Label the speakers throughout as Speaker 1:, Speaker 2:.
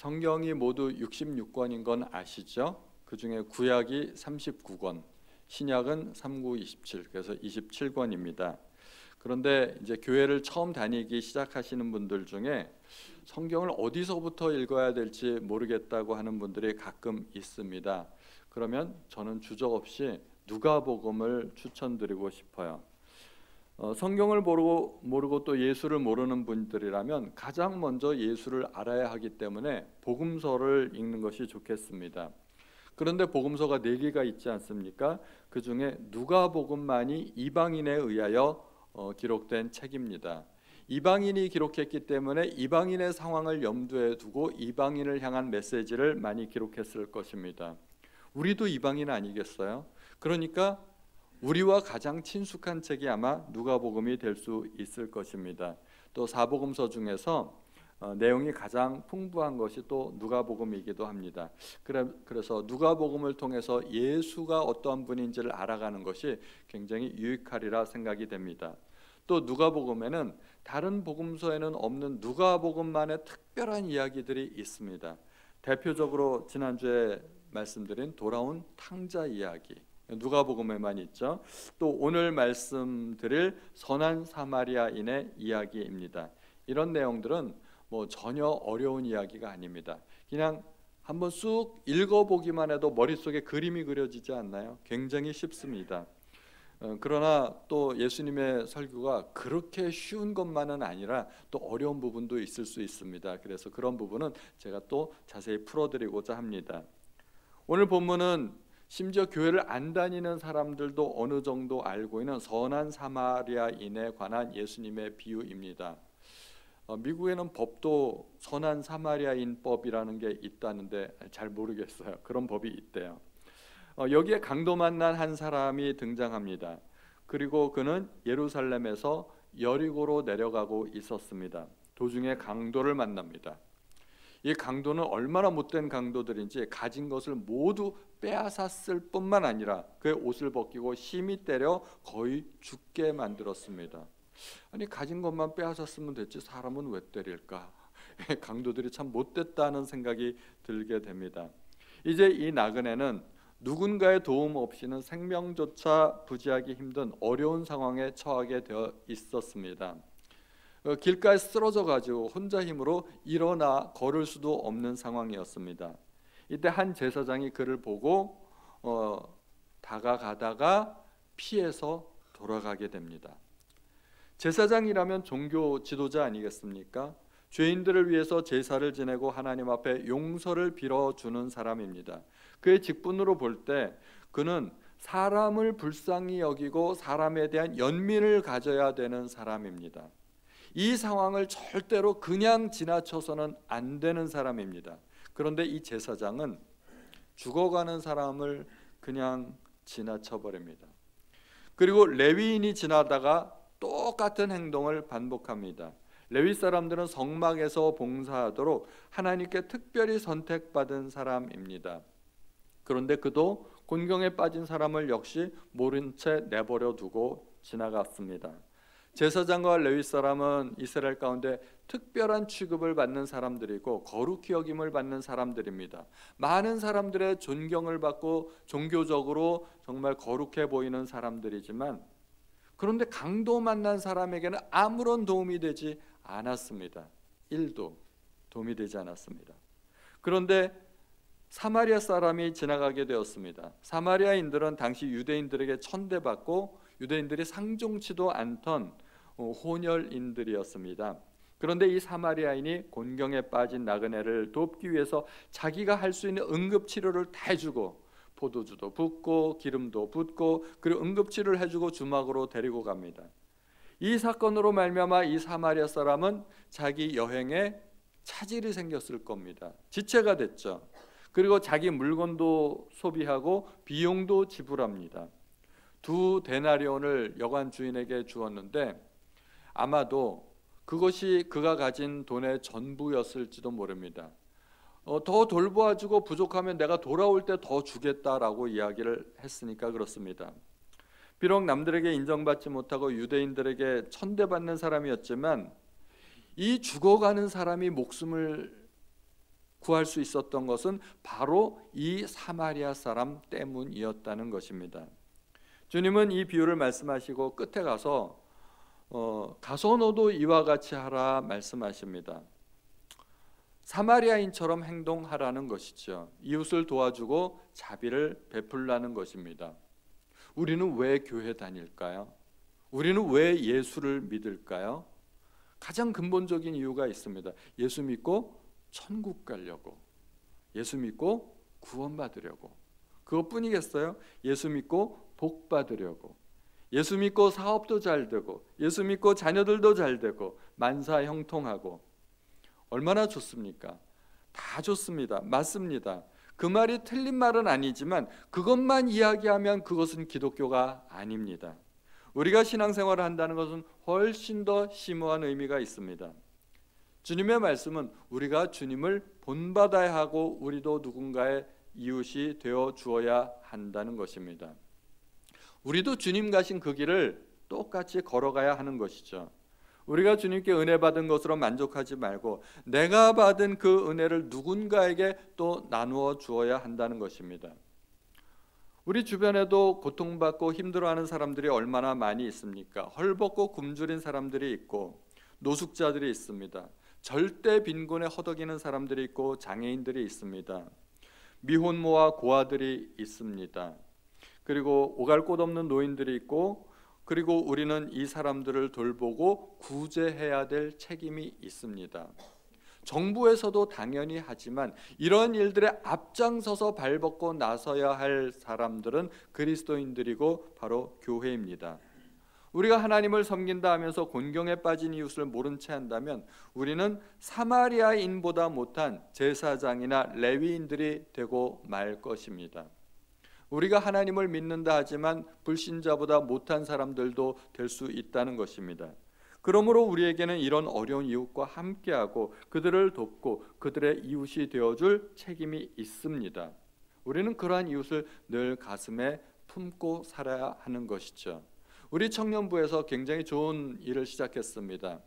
Speaker 1: 성경이 모두 66권인 건 아시죠? 그 중에 구약이 39권, 신약은 3927, 그래서 27권입니다. 그런데 이제 교회를 처음 다니기 시작하시는 분들 중에 성경을 어디서부터 읽어야 될지 모르겠다고 하는 분들이 가끔 있습니다. 그러면 저는 주저없이 누가복음을 추천드리고 싶어요. 성경을 모르고 또 예수를 모르는 분들이라면 가장 먼저 예수를 알아야 하기 때문에 복음서를 읽는 것이 좋겠습니다. 그런데 복음서가 4개가 있지 않습니까? 그 중에 누가복음만이 이방인에 의하여 기록된 책입니다. 이방인이 기록했기 때문에 이방인의 상황을 염두에 두고 이방인을 향한 메시지를 많이 기록했을 것입니다. 우리도 이방인 아니겠어요? 그러니까 우리와 가장 친숙한 책이 아마 누가복음이 될 수 있을 것입니다. 또 사복음서 중에서 내용이 가장 풍부한 것이 또 누가복음이기도 합니다. 그래서 누가복음을 통해서 예수가 어떠한 분인지를 알아가는 것이 굉장히 유익하리라 생각이 됩니다. 또 누가복음에는 다른 복음서에는 없는 누가복음만의 특별한 이야기들이 있습니다. 대표적으로 지난주에 말씀드린 돌아온 탕자 이야기, 누가복음에만 있죠. 또 오늘 말씀드릴 선한 사마리아인의 이야기입니다. 이런 내용들은 전혀 어려운 이야기가 아닙니다. 그냥 한번 쑥 읽어보기만 해도 머릿속에 그림이 그려지지 않나요? 굉장히 쉽습니다. 그러나 또 예수님의 설교가 그렇게 쉬운 것만은 아니라 또 어려운 부분도 있을 수 있습니다. 그래서 그런 부분은 제가 또 자세히 풀어드리고자 합니다. 오늘 본문은 심지어 교회를 안 다니는 사람들도 어느 정도 알고 있는 선한 사마리아인에 관한 예수님의 비유입니다. 미국에는 법도 선한 사마리아인법이라는 게 있다는데 잘 모르겠어요. 그런 법이 있대요. 여기에 강도 만난 한 사람이 등장합니다. 그리고 그는 예루살렘에서 여리고로 내려가고 있었습니다. 도중에 강도를 만납니다. 이 강도는 얼마나 못된 강도들인지 가진 것을 모두 빼앗았을 뿐만 아니라 그의 옷을 벗기고 심히 때려 거의 죽게 만들었습니다. 아니, 가진 것만 빼앗았으면 됐지 사람은 왜 때릴까? 강도들이 참 못됐다는 생각이 들게 됩니다. 이제 이 나그네는 누군가의 도움 없이는 생명조차 부지하기 힘든 어려운 상황에 처하게 되어 있었습니다. 길가에 쓰러져 가지고 혼자 힘으로 일어나 걸을 수도 없는 상황이었습니다. 이때 한 제사장이 그를 보고 다가가다가 피해서 돌아가게 됩니다. 제사장이라면 종교 지도자 아니겠습니까? 죄인들을 위해서 제사를 지내고 하나님 앞에 용서를 빌어주는 사람입니다. 그의 직분으로 볼 때 그는 사람을 불쌍히 여기고 사람에 대한 연민을 가져야 되는 사람입니다. 이 상황을 절대로 그냥 지나쳐서는 안 되는 사람입니다. 그런데 이 제사장은 죽어가는 사람을 그냥 지나쳐버립니다. 그리고 레위인이 지나다가 똑같은 행동을 반복합니다. 레위 사람들은 성막에서 봉사하도록 하나님께 특별히 선택받은 사람입니다. 그런데 그도 곤경에 빠진 사람을 역시 모른 채 내버려 두고 지나갔습니다. 제사장과 레위 사람은 이스라엘 가운데 특별한 취급을 받는 사람들이고 거룩히 여김을 받는 사람들입니다. 많은 사람들의 존경을 받고 종교적으로 정말 거룩해 보이는 사람들이지만 그런데 강도 만난 사람에게는 아무런 도움이 되지 않았습니다. 1도 도움이 되지 않았습니다. 그런데 사마리아 사람이 지나가게 되었습니다. 사마리아인들은 당시 유대인들에게 천대받고 유대인들이 상종치도 않던 혼혈인들이었습니다. 그런데 이 사마리아인이 곤경에 빠진 나그네를 돕기 위해서 자기가 할 수 있는 응급치료를 다 해주고 포도주도 붓고 기름도 붓고 그리고 응급치료를 해주고 주막으로 데리고 갑니다. 이 사건으로 말미암아 이 사마리아 사람은 자기 여행에 차질이 생겼을 겁니다. 지체가 됐죠. 그리고 자기 물건도 소비하고 비용도 지불합니다. 2데나리온을 여관 주인에게 주었는데 아마도 그것이 그가 가진 돈의 전부였을지도 모릅니다. 더 돌보아주고 부족하면 내가 돌아올 때 더 주겠다라고 이야기를 했으니까 그렇습니다. 비록 남들에게 인정받지 못하고 유대인들에게 천대받는 사람이었지만 이 죽어가는 사람이 목숨을 구할 수 있었던 것은 바로 이 사마리아 사람 때문이었다는 것입니다. 주님은 이 비유를 말씀하시고 끝에 가서 가서 너도 이와 같이 하라 말씀하십니다. 사마리아인처럼 행동하라는 것이죠. 이웃을 도와주고 자비를 베풀라는 것입니다. 우리는 왜 교회 다닐까요? 우리는 왜 예수를 믿을까요? 가장 근본적인 이유가 있습니다. 예수 믿고 천국 가려고, 예수 믿고 구원받으려고. 그것뿐이겠어요? 예수 믿고 복 받으려고, 예수 믿고 사업도 잘 되고, 예수 믿고 자녀들도 잘 되고, 만사 형통하고. 얼마나 좋습니까? 다 좋습니다. 맞습니다. 그 말이 틀린 말은 아니지만 그것만 이야기하면 그것은 기독교가 아닙니다. 우리가 신앙생활을 한다는 것은 훨씬 더 심오한 의미가 있습니다. 주님의 말씀은 우리가 주님을 본받아야 하고 우리도 누군가의 이웃이 되어 주어야 한다는 것입니다. 우리도 주님 가신 그 길을 똑같이 걸어가야 하는 것이죠. 우리가 주님께 은혜 받은 것으로 만족하지 말고 내가 받은 그 은혜를 누군가에게 또 나누어 주어야 한다는 것입니다. 우리 주변에도 고통받고 힘들어하는 사람들이 얼마나 많이 있습니까? 헐벗고 굶주린 사람들이 있고 노숙자들이 있습니다. 절대 빈곤에 허덕이는 사람들이 있고 장애인들이 있습니다. 미혼모와 고아들이 있습니다. 그리고 오갈 곳 없는 노인들이 있고, 그리고 우리는 이 사람들을 돌보고 구제해야 될 책임이 있습니다. 정부에서도 당연히 하지만 이런 일들에 앞장서서 발벗고 나서야 할 사람들은 그리스도인들이고 바로 교회입니다. 우리가 하나님을 섬긴다 하면서 곤경에 빠진 이웃을 모른 채 한다면 우리는 사마리아인보다 못한 제사장이나 레위인들이 되고 말 것입니다. 우리가 하나님을 믿는다 하지만 불신자보다 못한 사람들도 될 수 있다는 것입니다. 그러므로 우리에게는 이런 어려운 이웃과 함께하고 그들을 돕고 그들의 이웃이 되어줄 책임이 있습니다. 우리는 그러한 이웃을 늘 가슴에 품고 살아야 하는 것이죠. 우리 청년부에서 굉장히 좋은 일을 시작했습니다.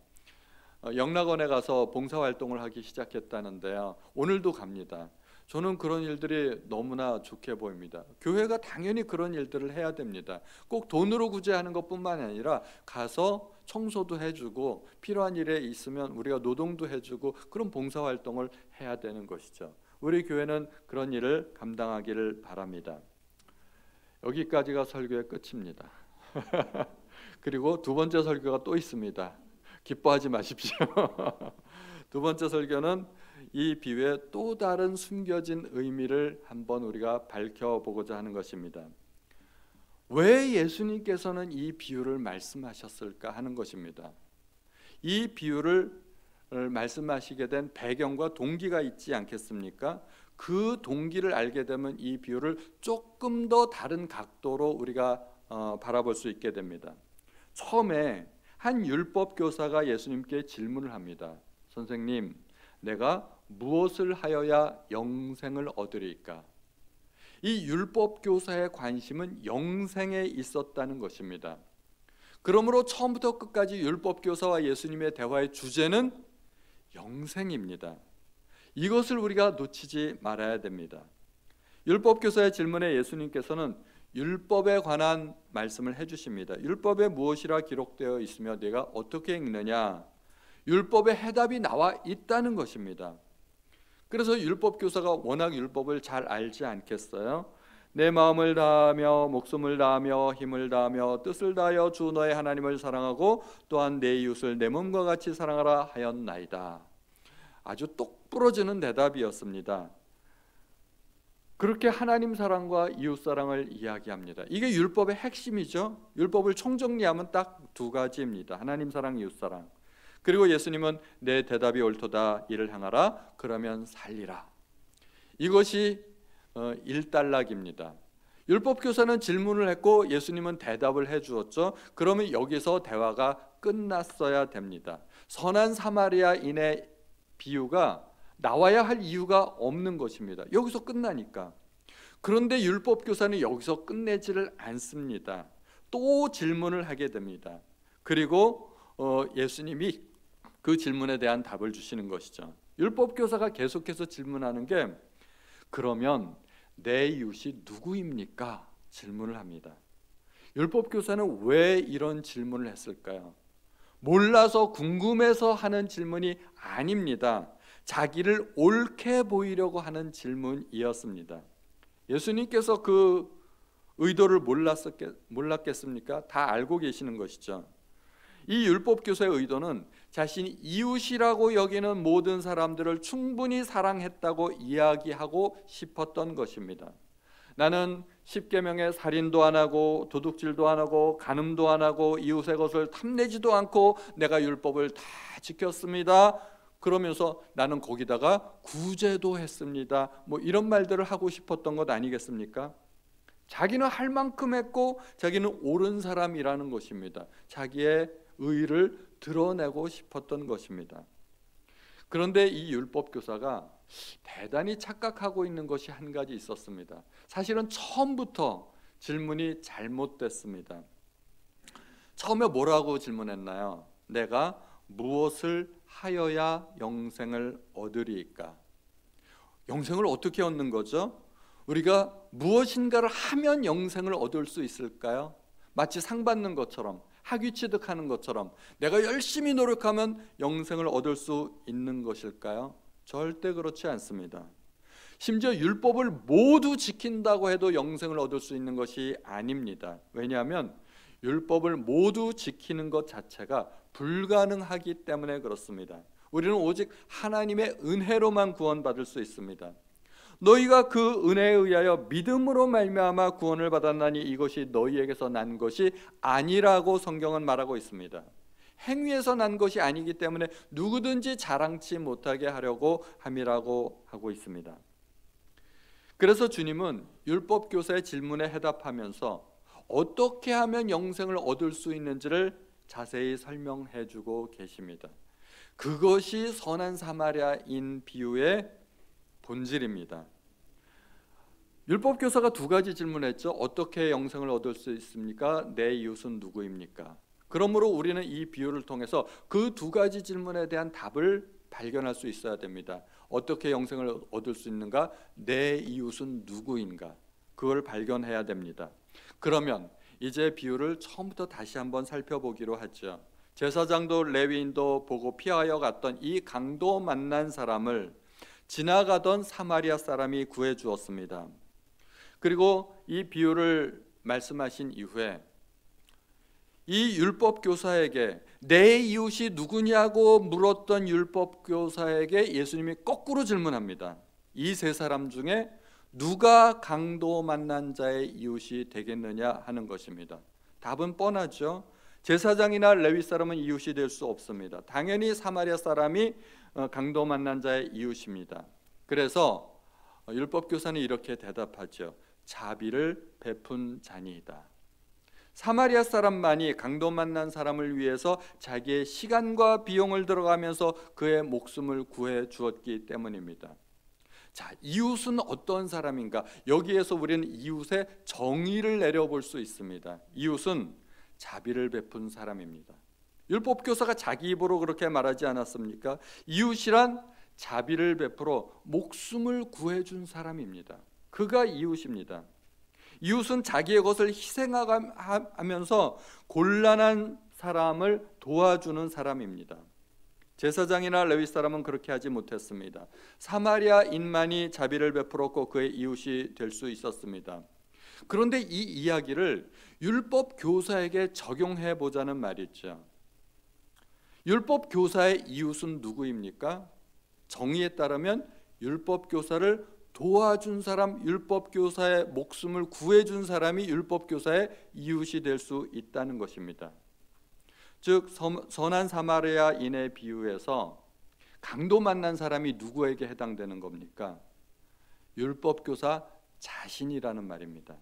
Speaker 1: 영락원에 가서 봉사활동을 하기 시작했다는데요. 오늘도 갑니다. 저는 그런 일들이 너무나 좋게 보입니다. 교회가 당연히 그런 일들을 해야 됩니다. 꼭 돈으로 구제하는 것뿐만 아니라 가서 청소도 해주고 필요한 일에 있으면 우리가 노동도 해주고 그런 봉사활동을 해야 되는 것이죠. 우리 교회는 그런 일을 감당하기를 바랍니다. 여기까지가 설교의 끝입니다. 그리고 두 번째 설교가 또 있습니다. 기뻐하지 마십시오. 두 번째 설교는 이 비유의 또 다른 숨겨진 의미를 한번 우리가 밝혀보고자 하는 것입니다. 왜 예수님께서는 이 비유를 말씀하셨을까 하는 것입니다. 이 비유를 말씀하시게 된 배경과 동기가 있지 않겠습니까? 그 동기를 알게 되면 이 비유를 조금 더 다른 각도로 우리가 바라볼 수 있게 됩니다. 처음에 한 율법 교사가 예수님께 질문을 합니다. 선생님, 내가 무엇을 하여야 영생을 얻으리까? 이 율법 교사의 관심은 영생에 있었다는 것입니다. 그러므로 처음부터 끝까지 율법 교사와 예수님의 대화의 주제는 영생입니다. 이것을 우리가 놓치지 말아야 됩니다. 율법 교사의 질문에 예수님께서는 율법에 관한 말씀을 해주십니다. 율법에 무엇이라 기록되어 있으며 네가 어떻게 읽느냐? 율법에 해답이 나와 있다는 것입니다. 그래서 율법 교사가 워낙 율법을 잘 알지 않겠어요? 내 마음을 다하며 목숨을 다하며 힘을 다하며 뜻을 다하여 주 너의 하나님을 사랑하고 또한 내 이웃을 내 몸과 같이 사랑하라 하였나이다. 아주 똑부러지는 대답이었습니다. 그렇게 하나님 사랑과 이웃 사랑을 이야기합니다. 이게 율법의 핵심이죠. 율법을 총정리하면 딱 두 가지입니다. 하나님 사랑, 이웃 사랑. 그리고 예수님은 내 대답이 옳도다, 이를 행하라, 그러면 살리라. 이것이 일단락입니다. 율법 교사는 질문을 했고 예수님은 대답을 해주었죠. 그러면 여기서 대화가 끝났어야 됩니다. 선한 사마리아인의 비유가 나와야 할 이유가 없는 것입니다. 여기서 끝나니까. 그런데 율법 교사는 여기서 끝내지를 않습니다. 또 질문을 하게 됩니다. 그리고 예수님이 그 질문에 대한 답을 주시는 것이죠. 율법 교사가 계속해서 질문하는 게 그러면 내 이웃이 누구입니까? 질문을 합니다. 율법 교사는 왜 이런 질문을 했을까요? 몰라서 궁금해서 하는 질문이 아닙니다. 자기를 옳게 보이려고 하는 질문이었습니다. 예수님께서 그 의도를 몰랐겠습니까? 다 알고 계시는 것이죠. 이 율법 교사의 의도는 자신이 이웃이라고 여기는 모든 사람들을 충분히 사랑했다고 이야기하고 싶었던 것입니다. 나는 십계명에 살인도 안 하고 도둑질도 안 하고 간음도 안 하고 이웃의 것을 탐내지도 않고 내가 율법을 다 지켰습니다. 그러면서 나는 거기다가 구제도 했습니다. 뭐 이런 말들을 하고 싶었던 것 아니겠습니까? 자기는 할 만큼 했고 자기는 옳은 사람이라는 것입니다. 자기의 의를 드러내고 싶었던 것입니다. 그런데 이 율법 교사가 대단히 착각하고 있는 것이 한 가지 있었습니다. 사실은 처음부터 질문이 잘못됐습니다. 처음에 뭐라고 질문했나요? 내가 무엇을 하여야 영생을 얻으리이까? 영생을 어떻게 얻는 거죠? 우리가 무엇인가를 하면 영생을 얻을 수 있을까요? 마치 상 받는 것처럼, 학위 취득하는 것처럼 내가 열심히 노력하면 영생을 얻을 수 있는 것일까요? 절대 그렇지 않습니다. 심지어 율법을 모두 지킨다고 해도 영생을 얻을 수 있는 것이 아닙니다. 왜냐하면 율법을 모두 지키는 것 자체가 불가능하기 때문에 그렇습니다. 우리는 오직 하나님의 은혜로만 구원받을 수 있습니다. 너희가 그 은혜에 의하여 믿음으로 말미암아 구원을 받았나니 이것이 너희에게서 난 것이 아니라고 성경은 말하고 있습니다. 행위에서 난 것이 아니기 때문에 누구든지 자랑치 못하게 하려고 함이라고 하고 있습니다. 그래서 주님은 율법 교사의 질문에 해답하면서 어떻게 하면 영생을 얻을 수 있는지를 자세히 설명해 주고 계십니다. 그것이 선한 사마리아인 비유의 본질입니다. 율법 교사가 두 가지 질문했죠. 어떻게 영생을 얻을 수 있습니까? 내 이웃은 누구입니까? 그러므로 우리는 이 비유를 통해서 그 두 가지 질문에 대한 답을 발견할 수 있어야 됩니다. 어떻게 영생을 얻을 수 있는가? 내 이웃은 누구인가? 그걸 발견해야 됩니다. 그러면 이제 비유를 처음부터 다시 한번 살펴보기로 하죠. 제사장도 레위인도 보고 피하여 갔던 이 강도 만난 사람을 지나가던 사마리아 사람이 구해 주었습니다. 그리고 이 비유를 말씀하신 이후에 이 율법 교사에게 내 이웃이 누구냐고 물었던 율법 교사에게 예수님이 거꾸로 질문합니다. 이 세 사람 중에 누가 강도 만난 자의 이웃이 되겠느냐 하는 것입니다. 답은 뻔하죠. 제사장이나 레위 사람은 이웃이 될 수 없습니다. 당연히 사마리아 사람이 강도 만난 자의 이웃입니다. 그래서 율법 교사는 이렇게 대답하죠. 자비를 베푼 자니이다. 사마리아 사람만이 강도 만난 사람을 위해서 자기의 시간과 비용을 들어가면서 그의 목숨을 구해 주었기 때문입니다. 자, 이웃은 어떤 사람인가? 여기에서 우리는 이웃의 정의를 내려볼 수 있습니다. 이웃은 자비를 베푼 사람입니다. 율법 교사가 자기 입으로 그렇게 말하지 않았습니까? 이웃이란 자비를 베풀어 목숨을 구해준 사람입니다. 그가 이웃입니다. 이웃은 자기의 것을 희생하면서 곤란한 사람을 도와주는 사람입니다. 제사장이나 레위 사람은 그렇게 하지 못했습니다. 사마리아인만이 자비를 베풀었고 그의 이웃이 될 수 있었습니다. 그런데 이 이야기를 율법 교사에게 적용해 보자는 말이죠. 율법 교사의 이웃은 누구입니까? 정의에 따르면 율법 교사를 도와준 사람, 율법 교사의 목숨을 구해준 사람이 율법 교사의 이웃이 될 수 있다는 것입니다. 즉 선한 사마리아인의 비유에서 강도 만난 사람이 누구에게 해당되는 겁니까? 율법 교사 자신이라는 말입니다.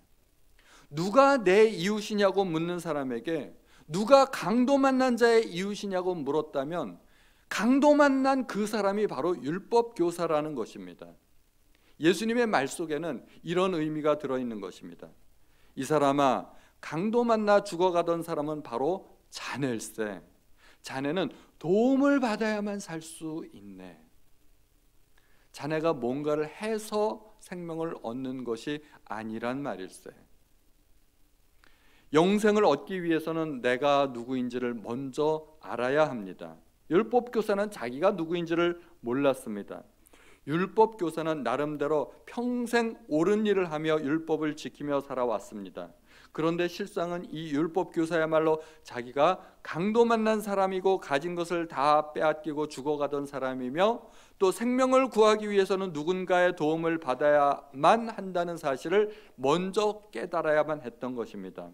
Speaker 1: 누가 내 이웃이냐고 묻는 사람에게 누가 강도 만난 자의 이웃이냐고 물었다면 강도 만난 그 사람이 바로 율법 교사라는 것입니다. 예수님의 말 속에는 이런 의미가 들어있는 것입니다. 이 사람아, 강도 만나 죽어가던 사람은 바로 자네일세. 자네는 도움을 받아야만 살 수 있네. 자네가 뭔가를 해서 생명을 얻는 것이 아니란 말일세. 영생을 얻기 위해서는 내가 누구인지를 먼저 알아야 합니다. 율법교사는 자기가 누구인지를 몰랐습니다. 율법교사는 나름대로 평생 옳은 일을 하며 율법을 지키며 살아왔습니다. 그런데 실상은 이 율법교사야말로 자기가 강도 만난 사람이고 가진 것을 다 빼앗기고 죽어가던 사람이며 또 생명을 구하기 위해서는 누군가의 도움을 받아야만 한다는 사실을 먼저 깨달아야만 했던 것입니다.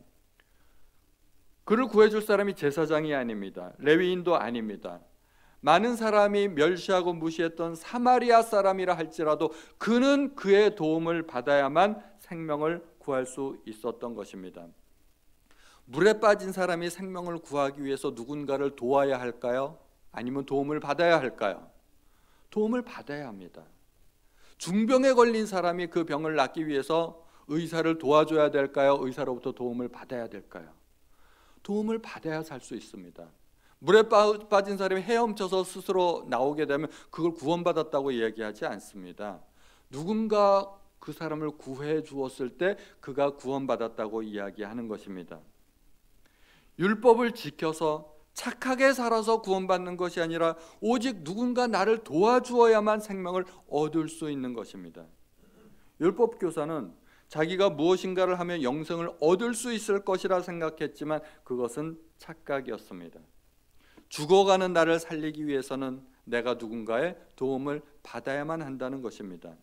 Speaker 1: 그를 구해줄 사람이 제사장이 아닙니다. 레위인도 아닙니다. 많은 사람이 멸시하고 무시했던 사마리아 사람이라 할지라도 그는 그의 도움을 받아야만 생명을 구할 수 있었던 것입니다. 물에 빠진 사람이 생명을 구하기 위해서 누군가를 도와야 할까요? 아니면 도움을 받아야 할까요? 도움을 받아야 합니다. 중병에 걸린 사람이 그 병을 낫기 위해서 의사를 도와줘야 될까요? 의사로부터 도움을 받아야 될까요? 도움을 받아야 살 수 있습니다. 물에 빠진 사람이 헤엄쳐서 스스로 나오게 되면 그걸 구원받았다고 얘기하지 않습니다. 누군가 그 사람을 구해 주었을 때 그가 구원받았다고 이야기하는 것입니다. 율법을 지켜서 착하게 살아서 구원받는 것이 아니라 오직 누군가 나를 도와주어야만 생명을 얻을 수 있는 것입니다. 율법교사는 자기가 무엇인가를 하면 영생을 얻을 수 있을 것이라 생각했지만 그것은 착각이었습니다. 죽어가는 나를 살리기 위해서는 내가 누군가의 도움을 받아야만 한다는 것입니다.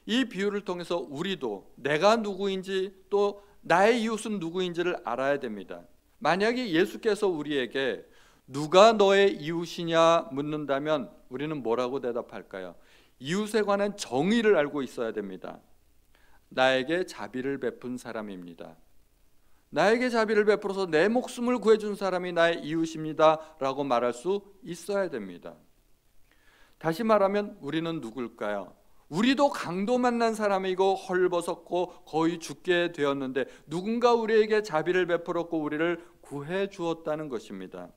Speaker 1: 이 비유를 통해서 우리도 내가 누구인지 또 나의 이웃은 누구인지를 알아야 됩니다. 만약에 예수께서 우리에게 누가 너의 이웃이냐 묻는다면 우리는 뭐라고 대답할까요? 이웃에 관한 정의를 알고 있어야 됩니다. 나에게 자비를 베푼 사람입니다. 나에게 자비를 베풀어서 내 목숨을 구해준 사람이 나의 이웃입니다 라고 말할 수 있어야 됩니다. 다시 말하면 우리는 누굴까요? 우리도 강도 만난 사람이고 헐벗었고 거의 죽게 되었는데 누군가 우리에게 자비를 베풀었고 우리를 구해 주었다는 것입니다.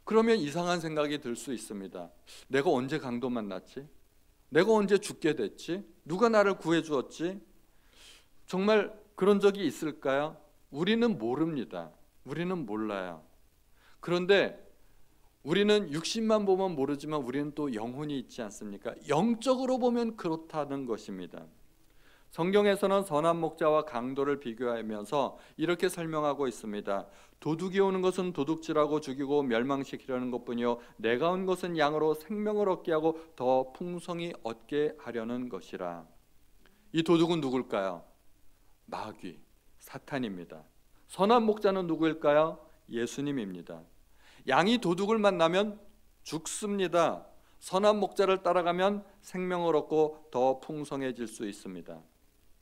Speaker 1: 그러면 이상한 생각이 들 수 있습니다. 내가 언제 강도 만났지? 내가 언제 죽게 됐지? 누가 나를 구해 주었지? 정말 그런 적이 있을까요? 우리는 모릅니다. 우리는 몰라요. 그런데 우리는 육신만 보면 모르지만 우리는 또 영혼이 있지 않습니까? 영적으로 보면 그렇다는 것입니다. 성경에서는 선한 목자와 강도를 비교하면서 이렇게 설명하고 있습니다. 도둑이 오는 것은 도둑질하고 죽이고 멸망시키려는 것뿐이요 내가 온 것은 양으로 생명을 얻게 하고 더 풍성히 얻게 하려는 것이라. 이 도둑은 누굴까요? 마귀, 사탄입니다. 선한 목자는 누구일까요? 예수님입니다. 양이 도둑을 만나면 죽습니다. 선한 목자를 따라가면 생명을 얻고 더 풍성해질 수 있습니다.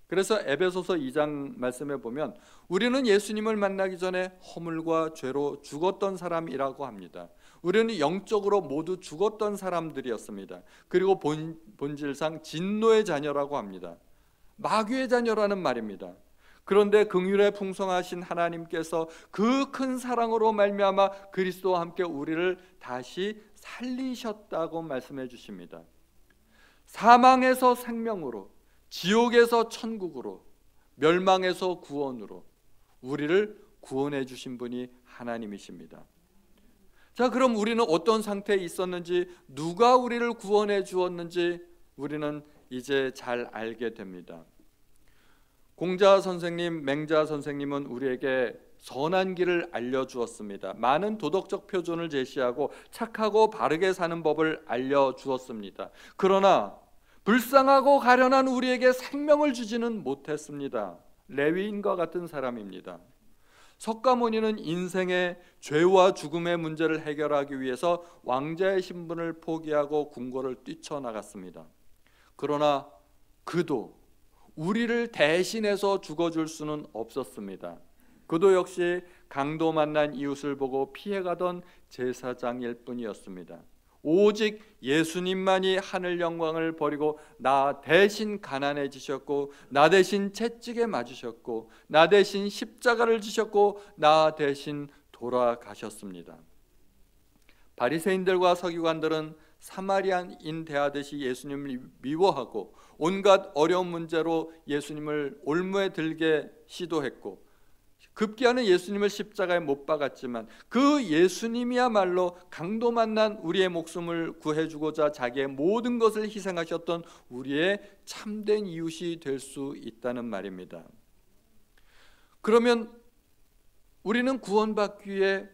Speaker 1: 그래서 에베소서 2장 말씀에 보면 우리는 예수님을 만나기 전에 허물과 죄로 죽었던 사람이라고 합니다. 우리는 영적으로 모두 죽었던 사람들이었습니다. 그리고 본질상 진노의 자녀라고 합니다. 마귀의 자녀라는 말입니다. 그런데 긍휼에 풍성하신 하나님께서 그 큰 사랑으로 말미암아 그리스도와 함께 우리를 다시 살리셨다고 말씀해 주십니다. 사망에서 생명으로, 지옥에서 천국으로, 멸망에서 구원으로 우리를 구원해 주신 분이 하나님이십니다. 자, 그럼 우리는 어떤 상태에 있었는지, 누가 우리를 구원해 주었는지 우리는 이제 잘 알게 됩니다. 공자 선생님, 맹자 선생님은 우리에게 선한 길을 알려주었습니다. 많은 도덕적 표준을 제시하고 착하고 바르게 사는 법을 알려주었습니다. 그러나 불쌍하고 가련한 우리에게 생명을 주지는 못했습니다. 레위인과 같은 사람입니다. 석가모니는 인생의 죄와 죽음의 문제를 해결하기 위해서 왕자의 신분을 포기하고 궁궐을 뛰쳐나갔습니다. 그러나 그도 우리를 대신해서 죽어줄 수는 없었습니다. 그도 역시 강도 만난 이웃을 보고 피해가던 제사장일 뿐이었습니다. 오직 예수님만이 하늘 영광을 버리고 나 대신 가난해지셨고 나 대신 채찍에 맞으셨고 나 대신 십자가를 지셨고 나 대신 돌아가셨습니다. 바리새인들과 서기관들은 사마리아인 대하듯이 예수님을 미워하고 온갖 어려운 문제로 예수님을 올무에 들게 시도했고 급기야는 예수님을 십자가에 못 박았지만 그 예수님이야말로 강도 만난 우리의 목숨을 구해주고자 자기의 모든 것을 희생하셨던 우리의 참된 이웃이 될 수 있다는 말입니다. 그러면 우리는 구원받기 위해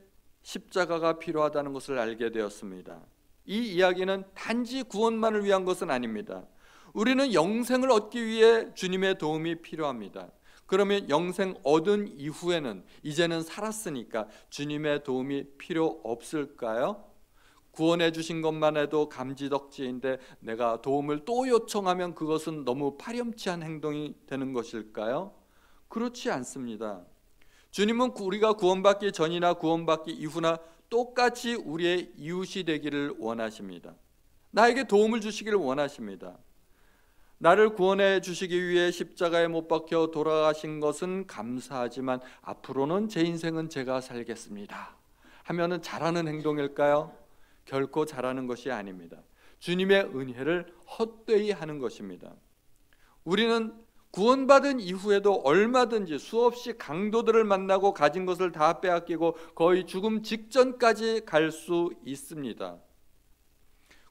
Speaker 1: 십자가가 필요하다는 것을 알게 되었습니다. 이 이야기는 단지 구원만을 위한 것은 아닙니다. 우리는 영생을 얻기 위해 주님의 도움이 필요합니다. 그러면 영생 얻은 이후에는 이제는 살았으니까 주님의 도움이 필요 없을까요? 구원해 주신 것만 해도 감지덕지인데 내가 도움을 또 요청하면 그것은 너무 파렴치한 행동이 되는 것일까요? 그렇지 않습니다. 주님은 우리가 구원받기 전이나 구원받기 이후나 똑같이 우리의 이웃이 되기를 원하십니다. 나에게 도움을 주시기를 원하십니다. 나를 구원해 주시기 위해 십자가에 못 박혀 돌아가신 것은 감사하지만 앞으로는 제 인생은 제가 살겠습니다 하면은 잘하는 행동일까요? 결코 잘하는 것이 아닙니다. 주님의 은혜를 헛되이 하는 것입니다. 우리는 구원받은 이후에도 얼마든지 수없이 강도들을 만나고 가진 것을 다 빼앗기고 거의 죽음 직전까지 갈 수 있습니다.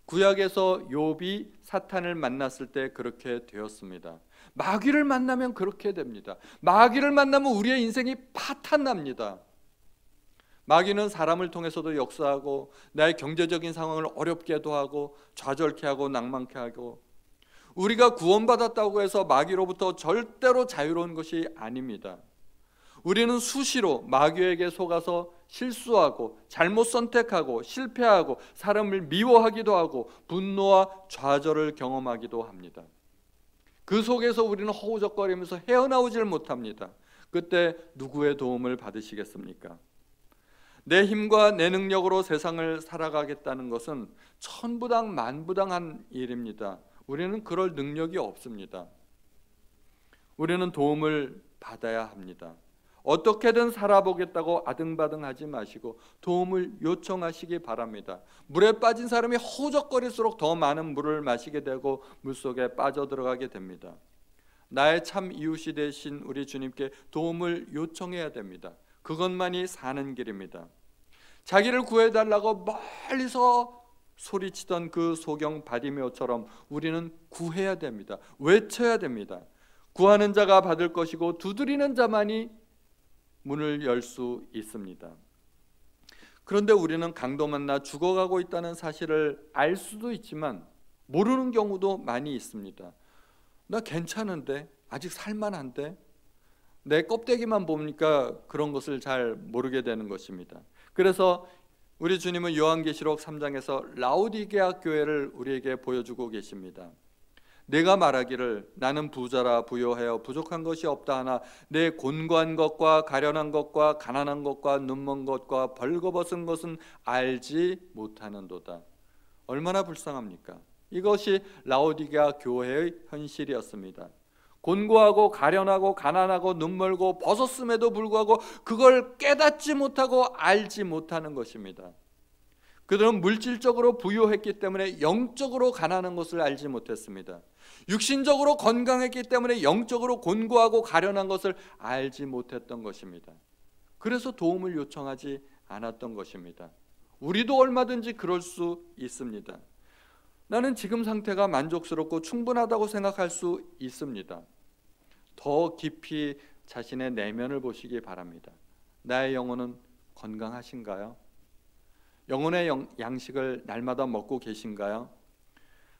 Speaker 1: 구약에서 욥이 사탄을 만났을 때 그렇게 되었습니다. 마귀를 만나면 그렇게 됩니다. 마귀를 만나면 우리의 인생이 파탄납니다. 마귀는 사람을 통해서도 역사하고 나의 경제적인 상황을 어렵게도 하고 좌절케 하고 낭만케 하고 우리가 구원받았다고 해서 마귀로부터 절대로 자유로운 것이 아닙니다. 우리는 수시로 마귀에게 속아서 실수하고 잘못 선택하고 실패하고 사람을 미워하기도 하고 분노와 좌절을 경험하기도 합니다. 그 속에서 우리는 허우적거리면서 헤어나오질 못합니다. 그때 누구의 도움을 받으시겠습니까? 내 힘과 내 능력으로 세상을 살아가겠다는 것은 천부당 만부당한 일입니다. 우리는 그럴 능력이 없습니다. 우리는 도움을 받아야 합니다. 어떻게든 살아보겠다고 아등바등하지 마시고 도움을 요청하시기 바랍니다. 물에 빠진 사람이 허우적거릴수록 더 많은 물을 마시게 되고 물속에 빠져들어가게 됩니다. 나의 참 이웃이 되신 우리 주님께 도움을 요청해야 됩니다. 그것만이 사는 길입니다. 자기를 구해달라고 멀리서 소리치던 그 소경 바디메오처럼 우리는 구해야 됩니다. 외쳐야 됩니다. 구하는 자가 받을 것이고 두드리는 자만이 문을 열 수 있습니다. 그런데 우리는 강도 만나 죽어가고 있다는 사실을 알 수도 있지만 모르는 경우도 많이 있습니다. 나 괜찮은데, 아직 살만한데, 내 껍데기만 보니까 그런 것을 잘 모르게 되는 것입니다. 그래서 우리 주님은 요한계시록 3장에서 라오디게아 교회를 우리에게 보여주고 계십니다. 내가 말하기를 나는 부자라 부요하여 부족한 것이 없다 하나 내 곤고한 것과 가련한 것과 가난한 것과 눈먼 것과 벌거벗은 것은 알지 못하는도다. 얼마나 불쌍합니까? 이것이 라오디게아 교회의 현실이었습니다. 곤고하고 가련하고 가난하고 눈멀고 벗었음에도 불구하고 그걸 깨닫지 못하고 알지 못하는 것입니다. 그들은 물질적으로 부유했기 때문에 영적으로 가난한 것을 알지 못했습니다. 육신적으로 건강했기 때문에 영적으로 곤고하고 가련한 것을 알지 못했던 것입니다. 그래서 도움을 요청하지 않았던 것입니다. 우리도 얼마든지 그럴 수 있습니다. 나는 지금 상태가 만족스럽고 충분하다고 생각할 수 있습니다. 더 깊이 자신의 내면을 보시기 바랍니다. 나의 영혼은 건강하신가요? 영혼의 양식을 날마다 먹고 계신가요?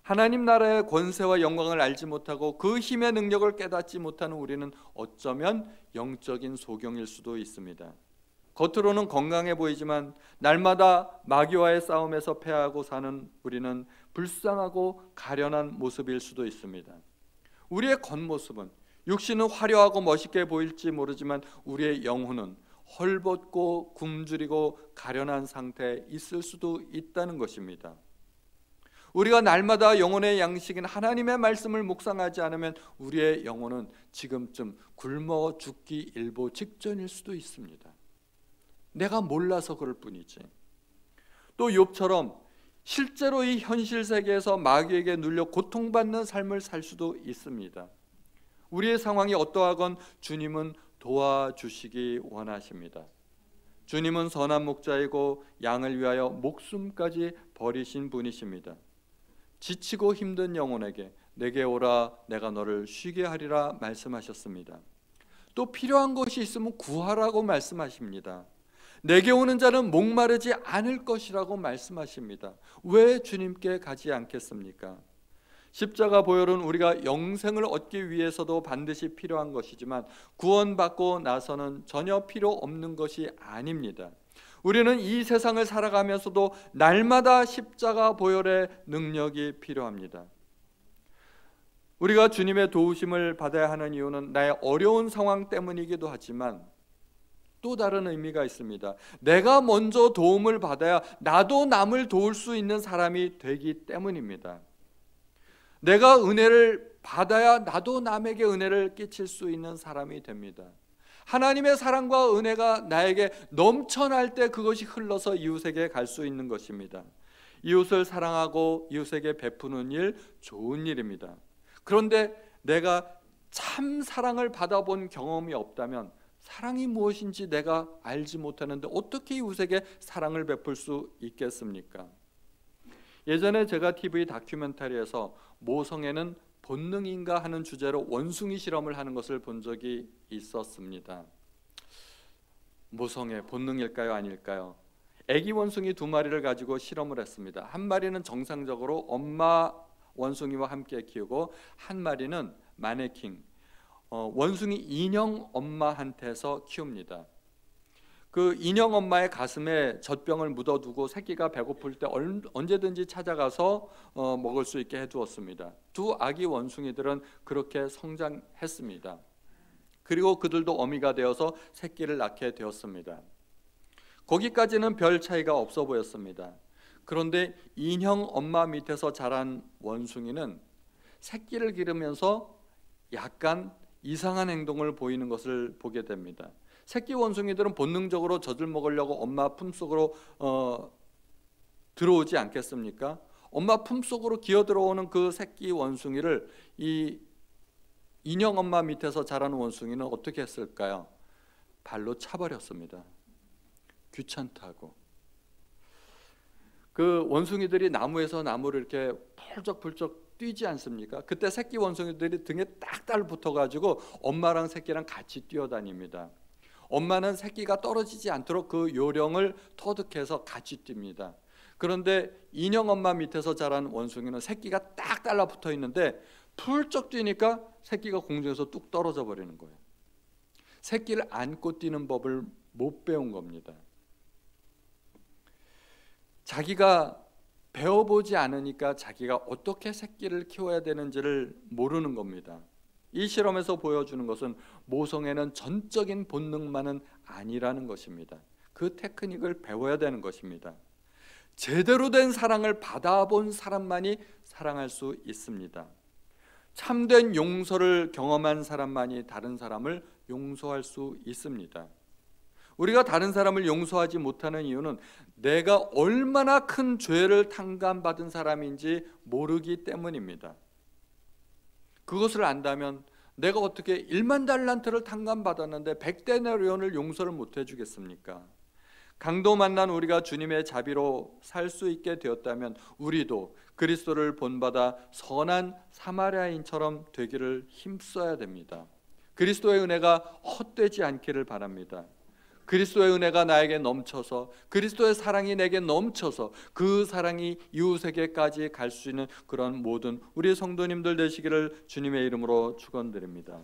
Speaker 1: 하나님 나라의 권세와 영광을 알지 못하고 그 힘의 능력을 깨닫지 못하는 우리는 어쩌면 영적인 소경일 수도 있습니다. 겉으로는 건강해 보이지만 날마다 마귀와의 싸움에서 패하고 사는 우리는 불쌍하고 가련한 모습일 수도 있습니다. 우리의 겉모습은 육신은 화려하고 멋있게 보일지 모르지만 우리의 영혼은 헐벗고 굶주리고 가련한 상태에 있을 수도 있다는 것입니다. 우리가 날마다 영혼의 양식인 하나님의 말씀을 묵상하지 않으면 우리의 영혼은 지금쯤 굶어 죽기 일보 직전일 수도 있습니다. 내가 몰라서 그럴 뿐이지. 또 욥처럼 실제로 이 현실 세계에서 마귀에게 눌려 고통받는 삶을 살 수도 있습니다. 우리의 상황이 어떠하건 주님은 도와주시기 원하십니다. 주님은 선한 목자이고 양을 위하여 목숨까지 버리신 분이십니다. 지치고 힘든 영혼에게 내게 오라 내가 너를 쉬게 하리라 말씀하셨습니다. 또 필요한 것이 있으면 구하라고 말씀하십니다. 내게 오는 자는 목마르지 않을 것이라고 말씀하십니다. 왜 주님께 가지 않겠습니까? 십자가 보혈은 우리가 영생을 얻기 위해서도 반드시 필요한 것이지만 구원받고 나서는 전혀 필요 없는 것이 아닙니다. 우리는 이 세상을 살아가면서도 날마다 십자가 보혈의 능력이 필요합니다. 우리가 주님의 도우심을 받아야 하는 이유는 나의 어려운 상황 때문이기도 하지만 또 다른 의미가 있습니다. 내가 먼저 도움을 받아야 나도 남을 도울 수 있는 사람이 되기 때문입니다. 내가 은혜를 받아야 나도 남에게 은혜를 끼칠 수 있는 사람이 됩니다. 하나님의 사랑과 은혜가 나에게 넘쳐날 때 그것이 흘러서 이웃에게 갈 수 있는 것입니다. 이웃을 사랑하고 이웃에게 베푸는 일, 좋은 일입니다. 그런데 내가 참 사랑을 받아본 경험이 없다면 사랑이 무엇인지 내가 알지 못하는데 어떻게 이웃에게 사랑을 베풀 수 있겠습니까? 예전에 제가 TV 다큐멘터리에서 모성애는 본능인가 하는 주제로 원숭이 실험을 하는 것을 본 적이 있었습니다. 모성애 본능일까요, 아닐까요? 아기 원숭이 2마리를 가지고 실험을 했습니다. 한 마리는 정상적으로 엄마 원숭이와 함께 키우고 한 마리는 마네킹, 원숭이 인형 엄마한테서 키웁니다. 그 인형 엄마의 가슴에 젖병을 묻어두고 새끼가 배고플 때 언제든지 찾아가서 먹을 수 있게 해두었습니다. 2 아기 원숭이들은 그렇게 성장했습니다. 그리고 그들도 어미가 되어서 새끼를 낳게 되었습니다. 거기까지는 별 차이가 없어 보였습니다. 그런데 인형 엄마 밑에서 자란 원숭이는 새끼를 기르면서 약간 이상한 행동을 보이는 것을 보게 됩니다. 새끼 원숭이들은 본능적으로 젖을 먹으려고 엄마 품속으로 들어오지 않겠습니까? 엄마 품속으로 기어 들어오는 그 새끼 원숭이를 이 인형 엄마 밑에서 자라는 원숭이는 어떻게 했을까요? 발로 차버렸습니다. 귀찮다고. 그 원숭이들이 나무에서 나무를 이렇게 펄쩍펄쩍 뛰지 않습니까? 그때 새끼 원숭이들이 등에 딱 달붙어가지고 엄마랑 새끼랑 같이 뛰어다닙니다. 엄마는 새끼가 떨어지지 않도록 그 요령을 터득해서 같이 뜁니다. 그런데 인형 엄마 밑에서 자란 원숭이는 새끼가 딱 달라붙어 있는데 풀쩍 뛰니까 새끼가 공중에서 뚝 떨어져 버리는 거예요. 새끼를 안고 뛰는 법을 못 배운 겁니다. 자기가 배워보지 않으니까 자기가 어떻게 새끼를 키워야 되는지를 모르는 겁니다. 이 실험에서 보여주는 것은 모성애는 전적인 본능만은 아니라는 것입니다. 그 테크닉을 배워야 되는 것입니다. 제대로 된 사랑을 받아본 사람만이 사랑할 수 있습니다. 참된 용서를 경험한 사람만이 다른 사람을 용서할 수 있습니다. 우리가 다른 사람을 용서하지 못하는 이유는 내가 얼마나 큰 죄를 탕감받은 사람인지 모르기 때문입니다. 그것을 안다면 내가 어떻게 1만 달란트를 탕감받았는데 100데나리온을 용서를 못 해주겠습니까? 강도 만난 우리가 주님의 자비로 살 수 있게 되었다면 우리도 그리스도를 본받아 선한 사마리아인처럼 되기를 힘써야 됩니다. 그리스도의 은혜가 헛되지 않기를 바랍니다. 그리스도의 은혜가 나에게 넘쳐서 그리스도의 사랑이 내게 넘쳐서 그 사랑이 이웃에게까지 갈 수 있는 그런 모든 우리 성도님들 되시기를 주님의 이름으로 축원드립니다.